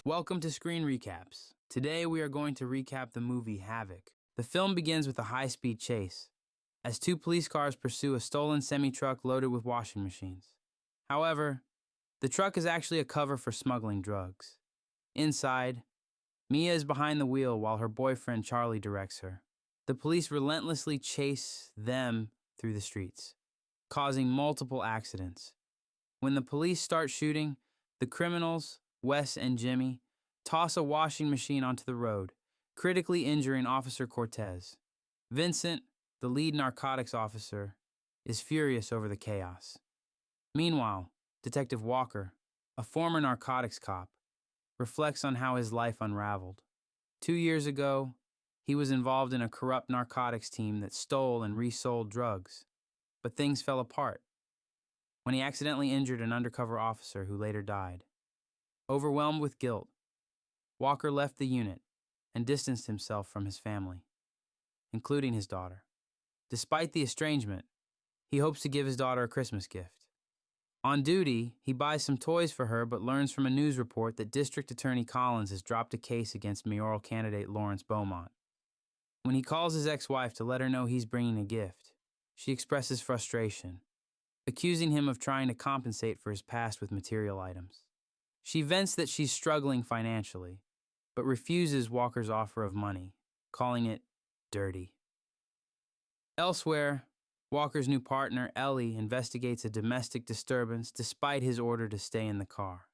Welcome to Screen Recaps. Today we are going to recap the movie HAVOC. The film begins with a high-speed chase, as two police cars pursue a stolen semi-truck loaded with washing machines. However, the truck is actually a cover for smuggling drugs. Inside, Mia is behind the wheel while her boyfriend Charlie directs her. The police relentlessly chase them through the streets, causing multiple accidents. When the police start shooting, the criminals, Wes and Jimmy, toss a washing machine onto the road, critically injuring Officer Cortez. Vincent, the lead narcotics officer, is furious over the chaos. Meanwhile, Detective Walker, a former narcotics cop, reflects on how his life unraveled. 2 years ago, he was involved in a corrupt narcotics team that stole and resold drugs, but things fell apart when he accidentally injured an undercover officer who later died. Overwhelmed with guilt, Walker left the unit and distanced himself from his family, including his daughter. Despite the estrangement, he hopes to give his daughter a Christmas gift. On duty, he buys some toys for her but learns from a news report that District Attorney Collins has dropped a case against mayoral candidate Lawrence Beaumont. When he calls his ex-wife to let her know he's bringing a gift, she expresses frustration, accusing him of trying to compensate for his past with material items. She vents that she's struggling financially, but refuses Walker's offer of money, calling it dirty. Elsewhere, Walker's new partner, Ellie, investigates a domestic disturbance despite his order to stay in the car.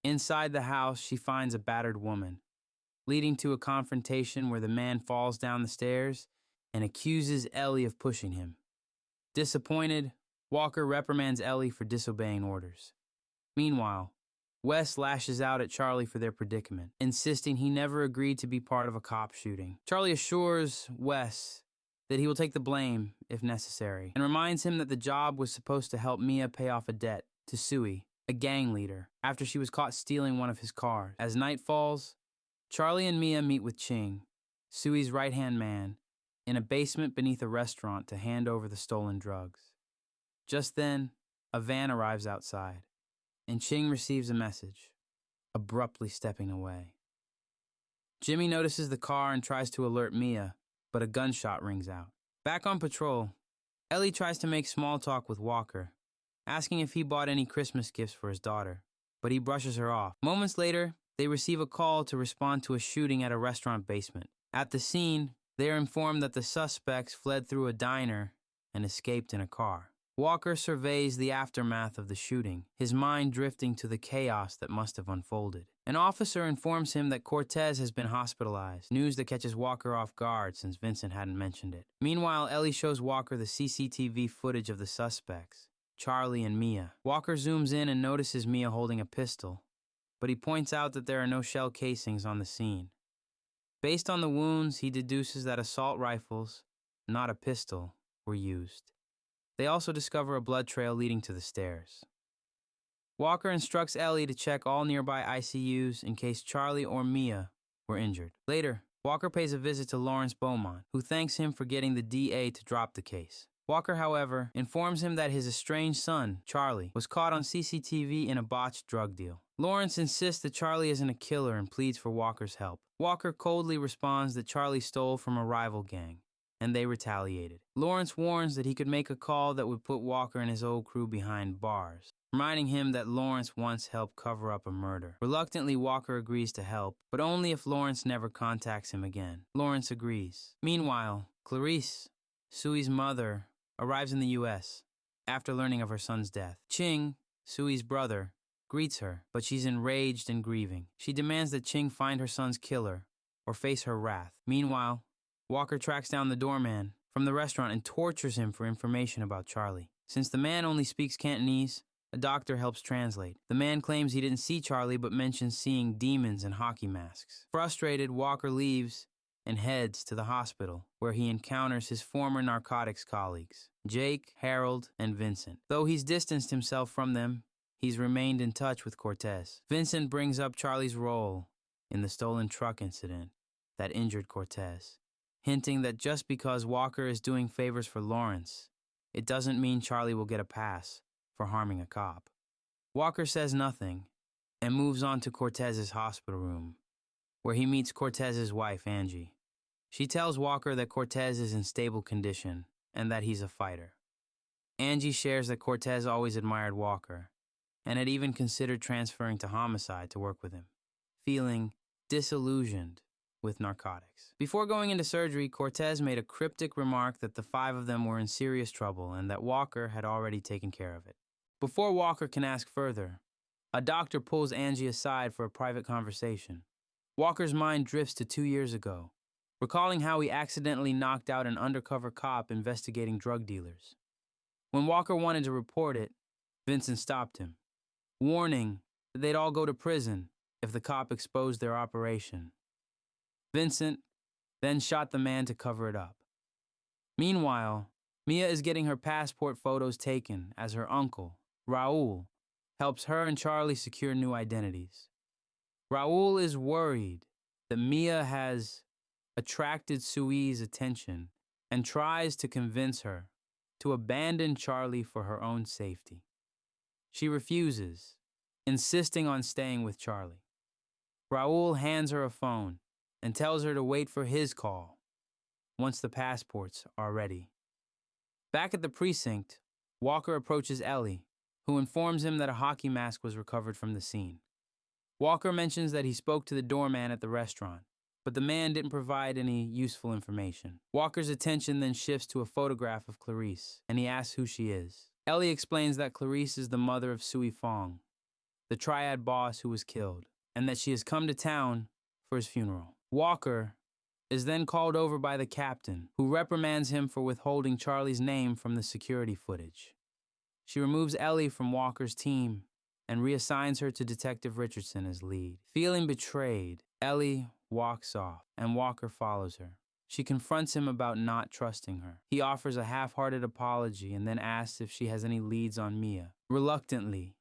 Inside the house, she finds a battered woman, leading to a confrontation where the man falls down the stairs and accuses Ellie of pushing him. Disappointed, Walker reprimands Ellie for disobeying orders. Meanwhile, Wes lashes out at Charlie for their predicament, insisting he never agreed to be part of a cop shooting. Charlie assures Wes that he will take the blame if necessary, and reminds him that the job was supposed to help Mia pay off a debt to Sui, a gang leader, after she was caught stealing one of his cars. As night falls, Charlie and Mia meet with Ching, Sui's right-hand man, in a basement beneath a restaurant to hand over the stolen drugs. Just then, a van arrives outside, and Ching receives a message, abruptly stepping away. Jimmy notices the car and tries to alert Mia, but a gunshot rings out. Back on patrol, Ellie tries to make small talk with Walker, asking if he bought any Christmas gifts for his daughter, but he brushes her off. Moments later, they receive a call to respond to a shooting at a restaurant basement. At the scene, they are informed that the suspects fled through a diner and escaped in a car. Walker surveys the aftermath of the shooting, his mind drifting to the chaos that must have unfolded. An officer informs him that Cortez has been hospitalized, news that catches Walker off guard since Vincent hadn't mentioned it. Meanwhile, Ellie shows Walker the CCTV footage of the suspects, Charlie and Mia. Walker zooms in and notices Mia holding a pistol, but he points out that there are no shell casings on the scene. Based on the wounds, he deduces that assault rifles, not a pistol, were used. They also discover a blood trail leading to the stairs. Walker instructs Ellie to check all nearby ICUs in case Charlie or Mia were injured. Later, Walker pays a visit to Lawrence Beaumont, who thanks him for getting the DA to drop the case. Walker, however, informs him that his estranged son, Charlie, was caught on CCTV in a botched drug deal. Lawrence insists that Charlie isn't a killer and pleads for Walker's help. Walker coldly responds that Charlie stole from a rival gang, and they retaliated. Lawrence warns that he could make a call that would put Walker and his old crew behind bars, reminding him that Lawrence once helped cover up a murder. Reluctantly, Walker agrees to help, but only if Lawrence never contacts him again. Lawrence agrees. Meanwhile, Clarice, Sui's mother, arrives in the U.S. after learning of her son's death. Ching, Sui's brother, greets her, but she's enraged and grieving. She demands that Ching find her son's killer or face her wrath. Meanwhile, Walker tracks down the doorman from the restaurant and tortures him for information about Charlie. Since the man only speaks Cantonese, a doctor helps translate. The man claims he didn't see Charlie but mentions seeing demons in hockey masks. Frustrated, Walker leaves and heads to the hospital, where he encounters his former narcotics colleagues, Jake, Harold, and Vincent. Though he's distanced himself from them, he's remained in touch with Cortez. Vincent brings up Charlie's role in the stolen truck incident that injured Cortez, hinting that just because Walker is doing favors for Lawrence, it doesn't mean Charlie will get a pass for harming a cop. Walker says nothing, and moves on to Cortez's hospital room, where he meets Cortez's wife, Angie. She tells Walker that Cortez is in stable condition and that he's a fighter. Angie shares that Cortez always admired Walker and had even considered transferring to homicide to work with him, feeling disillusioned with narcotics. Before going into surgery, Cortez made a cryptic remark that the five of them were in serious trouble and that Walker had already taken care of it. Before Walker can ask further, a doctor pulls Angie aside for a private conversation. Walker's mind drifts to 2 years ago, recalling how he accidentally knocked out an undercover cop investigating drug dealers. When Walker wanted to report it, Vincent stopped him, warning that they'd all go to prison if the cop exposed their operation. Vincent then shot the man to cover it up. Meanwhile, Mia is getting her passport photos taken as her uncle, Raul, helps her and Charlie secure new identities. Raul is worried that Mia has attracted Sui's attention and tries to convince her to abandon Charlie for her own safety. She refuses, insisting on staying with Charlie. Raul hands her a phone and tells her to wait for his call once the passports are ready. Back at the precinct, Walker approaches Ellie, who informs him that a hockey mask was recovered from the scene. Walker mentions that he spoke to the doorman at the restaurant, but the man didn't provide any useful information. Walker's attention then shifts to a photograph of Clarice, and he asks who she is. Ellie explains that Clarice is the mother of Sui Fong, the triad boss who was killed, and that she has come to town for his funeral. Walker is then called over by the captain, who reprimands him for withholding Charlie's name from the security footage. She removes Ellie from Walker's team and reassigns her to Detective Richardson as lead. Feeling betrayed, Ellie walks off, and Walker follows her. She confronts him about not trusting her. He offers a half-hearted apology and then asks if she has any leads on Mia. Reluctantly,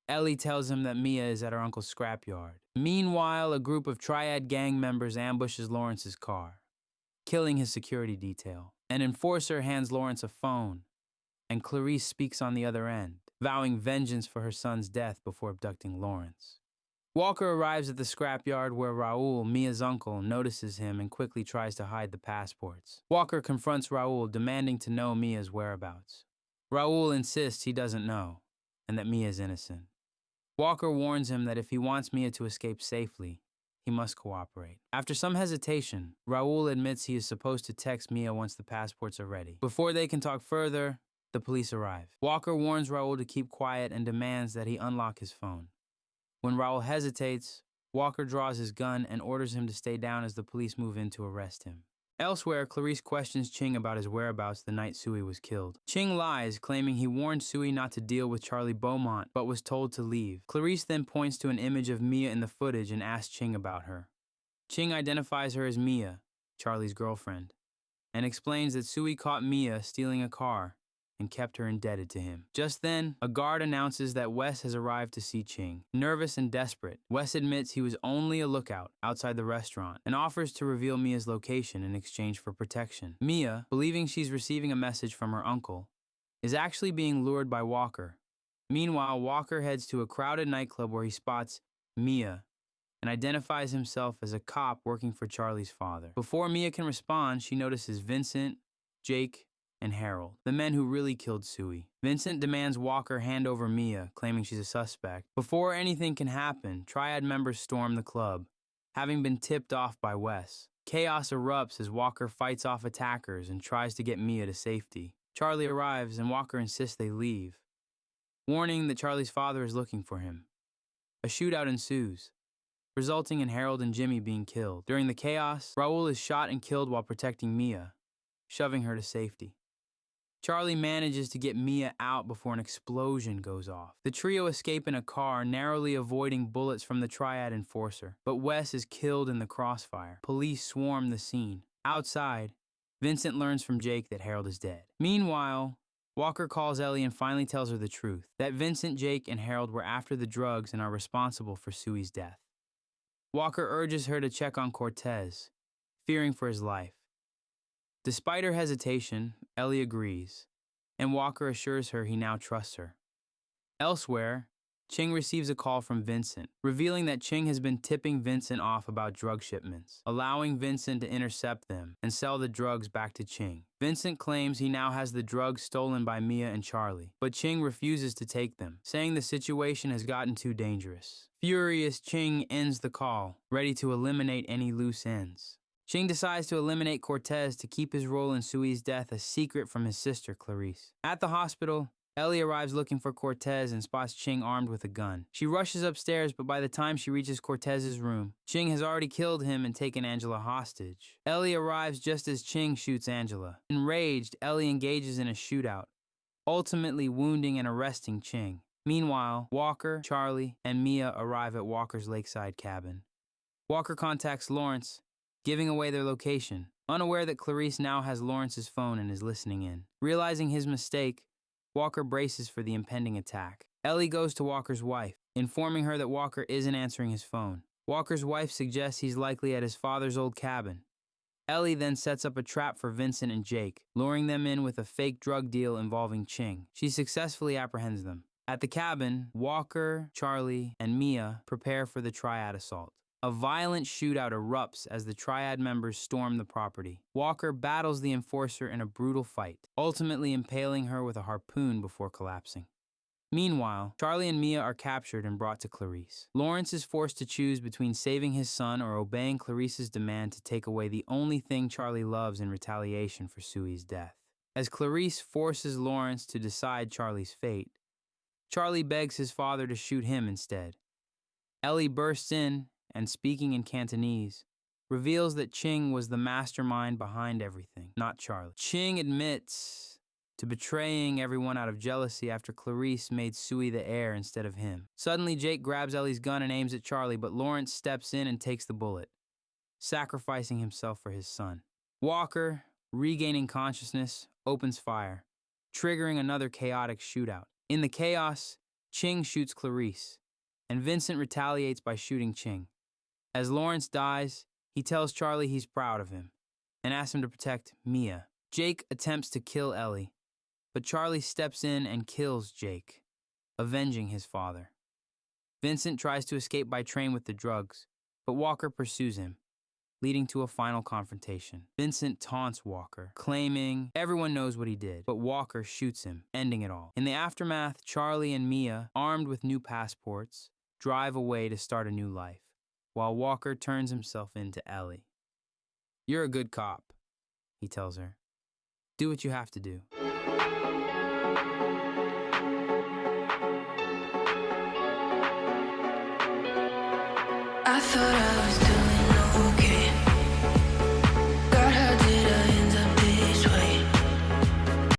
Ellie tells him that Mia is at her uncle's scrapyard. Meanwhile, a group of Triad gang members ambushes Lawrence's car, killing his security detail. An enforcer hands Lawrence a phone, and Clarice speaks on the other end, vowing vengeance for her son's death before abducting Lawrence. Walker arrives at the scrapyard where Raul, Mia's uncle, notices him and quickly tries to hide the passports. Walker confronts Raul, demanding to know Mia's whereabouts. Raul insists he doesn't know, and that Mia is innocent. Walker warns him that if he wants Mia to escape safely, he must cooperate. After some hesitation, Raul admits he is supposed to text Mia once the passports are ready. Before they can talk further, the police arrive. Walker warns Raul to keep quiet and demands that he unlock his phone. When Raul hesitates, Walker draws his gun and orders him to stay down as the police move in to arrest him. Elsewhere, Clarice questions Ching about his whereabouts the night Sui was killed. Ching lies, claiming he warned Sui not to deal with Charlie Beaumont, but was told to leave. Clarice then points to an image of Mia in the footage and asks Ching about her. Ching identifies her as Mia, Charlie's girlfriend, and explains that Sui caught Mia stealing a car and kept her indebted to him. Just then, a guard announces that Wes has arrived to see Ching. Nervous and desperate, Wes admits he was only a lookout outside the restaurant and offers to reveal Mia's location in exchange for protection. Mia, believing she's receiving a message from her uncle, is actually being lured by Walker. Meanwhile, Walker heads to a crowded nightclub where he spots Mia and identifies himself as a cop working for Charlie's father. Before Mia can respond, she notices Vincent, Jake, and Harold, the men who really killed Sui. Vincent demands Walker hand over Mia, claiming she's a suspect. Before anything can happen, Triad members storm the club, having been tipped off by Wes. Chaos erupts as Walker fights off attackers and tries to get Mia to safety. Charlie arrives and Walker insists they leave, warning that Charlie's father is looking for him. A shootout ensues, resulting in Harold and Jimmy being killed. During the chaos, Raul is shot and killed while protecting Mia, shoving her to safety. Charlie manages to get Mia out before an explosion goes off. The trio escape in a car, narrowly avoiding bullets from the Triad enforcer, but Wes is killed in the crossfire. Police swarm the scene. Outside, Vincent learns from Jake that Harold is dead. Meanwhile, Walker calls Ellie and finally tells her the truth, that Vincent, Jake, and Harold were after the drugs and are responsible for Sui's death. Walker urges her to check on Cortez, fearing for his life. Despite her hesitation, Ellie agrees, and Walker assures her he now trusts her. Elsewhere, Ching receives a call from Vincent, revealing that Ching has been tipping Vincent off about drug shipments, allowing Vincent to intercept them and sell the drugs back to Ching. Vincent claims he now has the drugs stolen by Mia and Charlie, but Ching refuses to take them, saying the situation has gotten too dangerous. Furious, Ching ends the call, ready to eliminate any loose ends. Ching decides to eliminate Cortez to keep his role in Sui's death a secret from his sister, Clarice. At the hospital, Ellie arrives looking for Cortez and spots Ching armed with a gun. She rushes upstairs, but by the time she reaches Cortez's room, Ching has already killed him and taken Angela hostage. Ellie arrives just as Ching shoots Angela. Enraged, Ellie engages in a shootout, ultimately wounding and arresting Ching. Meanwhile, Walker, Charlie, and Mia arrive at Walker's lakeside cabin. Walker contacts Lawrence, giving away their location, unaware that Clarice now has Lawrence's phone and is listening in. Realizing his mistake, Walker braces for the impending attack. Ellie goes to Walker's wife, informing her that Walker isn't answering his phone. Walker's wife suggests he's likely at his father's old cabin. Ellie then sets up a trap for Vincent and Jake, luring them in with a fake drug deal involving Ching. She successfully apprehends them. At the cabin, Walker, Charlie, and Mia prepare for the triad assault. A violent shootout erupts as the triad members storm the property. Walker battles the enforcer in a brutal fight, ultimately impaling her with a harpoon before collapsing. Meanwhile, Charlie and Mia are captured and brought to Clarice. Lawrence is forced to choose between saving his son or obeying Clarice's demand to take away the only thing Charlie loves in retaliation for Sui's death. As Clarice forces Lawrence to decide Charlie's fate, Charlie begs his father to shoot him instead. Ellie bursts in and, speaking in Cantonese, reveals that Ching was the mastermind behind everything, not Charlie. Ching admits to betraying everyone out of jealousy after Clarice made Sui the heir instead of him. Suddenly, Jake grabs Ellie's gun and aims at Charlie, but Lawrence steps in and takes the bullet, sacrificing himself for his son. Walker, regaining consciousness, opens fire, triggering another chaotic shootout. In the chaos, Ching shoots Clarice, and Vincent retaliates by shooting Ching. As Lawrence dies, he tells Charlie he's proud of him and asks him to protect Mia. Jake attempts to kill Ellie, but Charlie steps in and kills Jake, avenging his father. Vincent tries to escape by train with the drugs, but Walker pursues him, leading to a final confrontation. Vincent taunts Walker, claiming everyone knows what he did, but Walker shoots him, ending it all. In the aftermath, Charlie and Mia, armed with new passports, drive away to start a new life, while Walker turns himself into Ellie. "You're a good cop," he tells her. "Do what you have to do." I thought I was